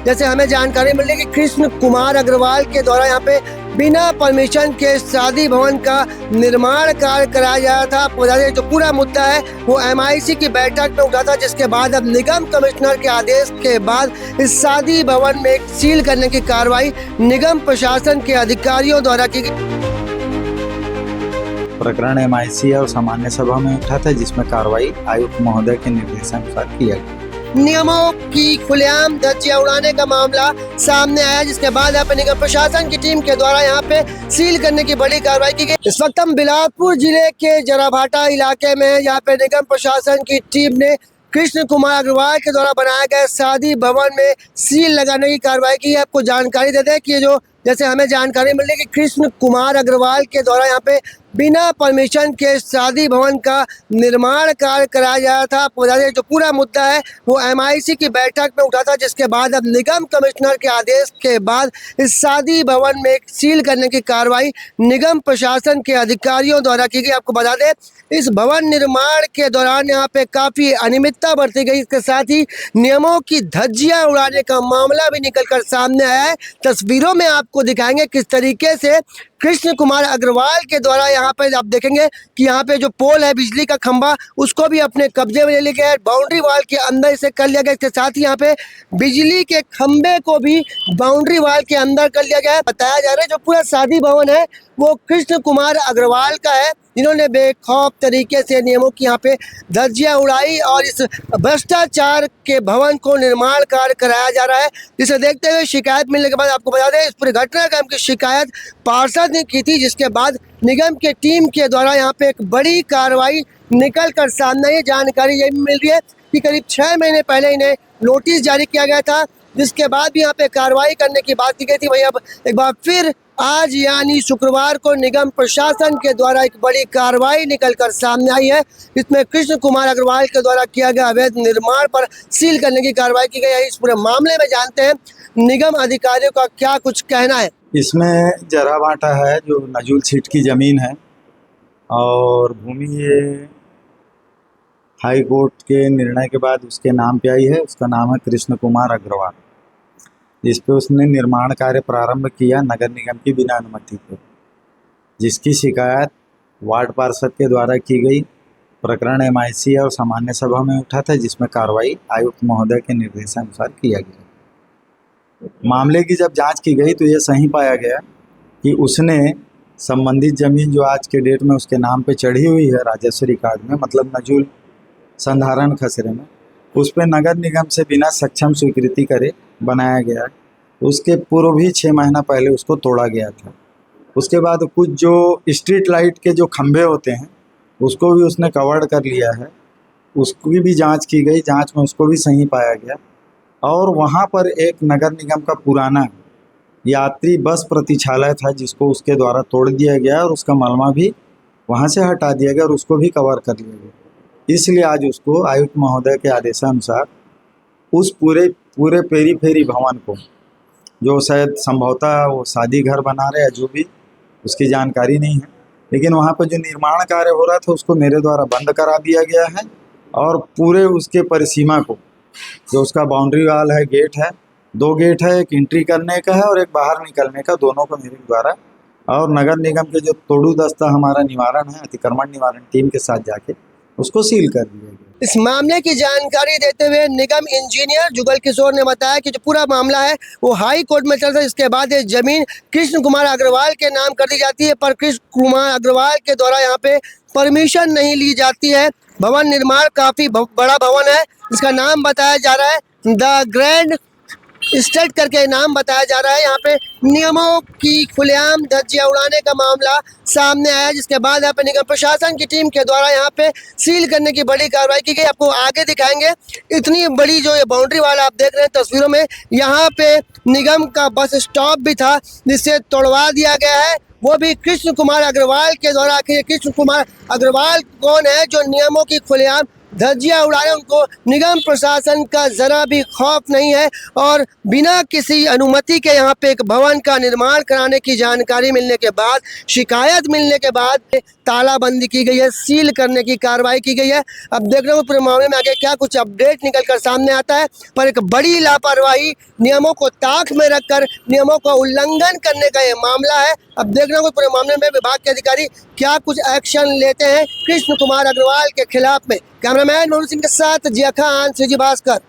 जैसे हमें जानकारी मिली कि कृष्ण कुमार अग्रवाल के द्वारा यहाँ पे बिना परमिशन के शादी भवन का निर्माण कार्य कराया जा रहा था। आपको बता दें जो पूरा मुद्दा है वो MIC की बैठक में उठा था, जिसके बाद अब निगम कमिश्नर के आदेश के बाद इस शादी भवन में सील करने की कार्रवाई निगम प्रशासन के अधिकारियों द्वारा की गई। प्रकरण MIC और सामान्य सभा में उठा था, जिसमें कार्रवाई आयुक्त महोदय के निर्देशानुसार किया गया। नियमों की खुलेआम धज्जियां उड़ाने का मामला सामने आया, जिसके बाद यहाँ पे निगम प्रशासन की टीम के द्वारा यहाँ पे सील करने की बड़ी कार्रवाई की गई। इस वक्त हम बिलासपुर जिले के जराभाटा इलाके में हैं। यहाँ पे निगम प्रशासन की टीम ने कृष्ण कुमार अग्रवाल के द्वारा बनाया गया शादी भवन में सील लगाने की कार्रवाई की है। आपको जानकारी देते हैं कि जैसे हमें जानकारी मिली कि कृष्ण कुमार अग्रवाल के द्वारा यहाँ पे बिना परमिशन के शादी भवन का निर्माण कार्य कराया जा रहा था। आपको बता दें जो पूरा मुद्दा है वो MIC की बैठक में उठा था, जिसके बाद अब निगम कमिश्नर के आदेश के बाद इस शादी भवन में सील करने की कार्रवाई निगम प्रशासन के अधिकारियों द्वारा की गई। आपको बता दें इस भवन निर्माण के दौरान यहाँ पे काफ़ी अनियमितता बरती गई। इसके साथ ही नियमों की धज्जियां उड़ाने का मामला भी निकल कर सामने आया है। तस्वीरों में आपको दिखाएंगे किस तरीके से कृष्ण कुमार अग्रवाल के द्वारा यहाँ पे आप देखेंगे कि यहाँ पे जो पोल है बिजली का खंभा उसको भी अपने कब्जे में ले लिया गया है। बाउंड्री वॉल के अंदर इसे कर लिया गया। इसके साथ ही यहाँ पे बिजली के खंभे को भी बाउंड्री वॉल के अंदर कर लिया गया है। बताया जा रहा है जो पूरा शादी भवन है वो कृष्ण कुमार अग्रवाल का है, जिन्होंने बेखौफ तरीके से नियमों की यहाँ पे धज्जियां उड़ाई और इस भ्रष्टाचार के भवन को निर्माण कार्य कराया जा रहा है। जिसे देखते हुए शिकायत मिलने के बाद आपको बता दें इस पूरी घटनाक्रम की शिकायत पार्षद ने की थी, जिसके बाद निगम के टीम के द्वारा यहाँ पे एक बड़ी कार्रवाई निकल कर सामने आई। जानकारी ये भी मिल रही है कि करीब 6 महीने पहले इन्हें नोटिस जारी किया गया था, जिसके बाद भी यहाँ पे कार्रवाई करने की बात की गई थी। वही अब एक बार फिर आज यानी शुक्रवार को निगम प्रशासन के द्वारा एक बड़ी कार्रवाई निकल कर सामने आई है। इसमें कृष्ण कुमार अग्रवाल के द्वारा किया गया अवैध निर्माण पर सील करने की कार्रवाई की गई है। इस पूरे मामले में जानते हैं निगम अधिकारियों का क्या कुछ कहना है। इसमें जराभाटा है जो नजूल सीट की ज़मीन है और भूमि ये हाई कोर्ट के निर्णय के बाद उसके नाम पे आई है। उसका नाम है कृष्ण कुमार अग्रवाल। इस पे उसने निर्माण कार्य प्रारंभ किया नगर निगम की बिना अनुमति के, जिसकी शिकायत वार्ड पार्षद के द्वारा की गई। प्रकरण MIC और सामान्य सभा में उठा था, जिसमें कार्रवाई आयुक्त महोदय के निर्देशानुसार किया गया। मामले की जब जांच की गई तो ये सही पाया गया कि उसने संबंधित ज़मीन जो आज के डेट में उसके नाम पे चढ़ी हुई है राजस्व रिकॉर्ड में, मतलब नजूल संधारण खसरे में, उस पर नगर निगम से बिना सक्षम स्वीकृति करे बनाया गया। उसके पूर्व भी 6 महीना पहले उसको तोड़ा गया था। उसके बाद कुछ जो स्ट्रीट लाइट के जो खंभे होते हैं उसको भी उसने कवर्ड कर लिया है। उसकी भी जांच की गई, जांच में उसको भी सही पाया गया। और वहाँ पर एक नगर निगम का पुराना यात्री बस प्रतीक्षालय था, जिसको उसके द्वारा तोड़ दिया गया और उसका मलबा भी वहाँ से हटा दिया गया और उसको भी कवर कर लिया गया। इसलिए आज उसको आयुक्त महोदय के आदेशानुसार उस पूरे पेरी भवन को, जो शायद संभवतः वो शादी घर बना रहे हैं, जो भी उसकी जानकारी नहीं है, लेकिन वहाँ पर जो निर्माण कार्य हो रहा था उसको मेरे द्वारा बंद करा दिया गया है। और पूरे उसके परिसीमा को, जो उसका बाउंड्री वाल है, गेट है, 2 गेट है, एक एंट्री करने का है और एक बाहर निकलने का, दोनों को मेरे द्वारा और नगर निगम के जो तोड़ू दस्ता हमारा निवारण है, अतिक्रमण निवारण टीम के साथ जाके उसको सील कर दिया गया। इस मामले की जानकारी देते हुए निगम इंजीनियर जुगल किशोर ने बताया कि जो पूरा मामला है वो हाई कोर्ट में चलता है। इसके बाद ये जमीन कृष्ण कुमार अग्रवाल के नाम कर दी जाती है, पर कृष्ण कुमार अग्रवाल के द्वारा यहाँ पे परमिशन नहीं ली जाती है। भवन निर्माण काफी बड़ा भवन है, इसका नाम बताया जा रहा है द ग्रैंड स्टेट करके नाम बताया जा रहा है। यहाँ पे नियमों की खुलेआम धज्जियां उड़ाने का मामला सामने आया, जिसके बाद यहाँ पे निगम प्रशासन की टीम के द्वारा यहाँ पे सील करने की बड़ी कार्रवाई की गई। आपको आगे दिखाएंगे इतनी बड़ी जो ये बाउंड्री वाला आप देख रहे हैं तस्वीरों में, यहाँ पे निगम का बस स्टॉप भी था जिससे तोड़वा दिया गया है, वो भी कृष्ण कुमार अग्रवाल के द्वारा। आखिर कृष्ण कुमार अग्रवाल कौन है जो नियमों की खुलेआम धज्जियां उड़ा रहे हैं, उनको निगम प्रशासन का जरा भी खौफ नहीं है। और बिना किसी अनुमति के यहाँ पे एक भवन का निर्माण कराने की जानकारी मिलने के बाद, शिकायत मिलने के बाद तालाबंदी की गई है, सील करने की कार्रवाई की गई है। अब देख रहे हो पूरे मामले में आगे क्या कुछ अपडेट निकल कर सामने आता है, पर एक बड़ी लापरवाही, नियमों को ताक में रखकर नियमों का उल्लंघन करने का ये मामला है। अब देख रहे हो पूरे मामले में विभाग के अधिकारी क्या कुछ एक्शन लेते हैं कृष्ण कुमार अग्रवाल के खिलाफ में। कैमरामैन मनोज सिंह के साथ जिया खान, सीजी भास्कर।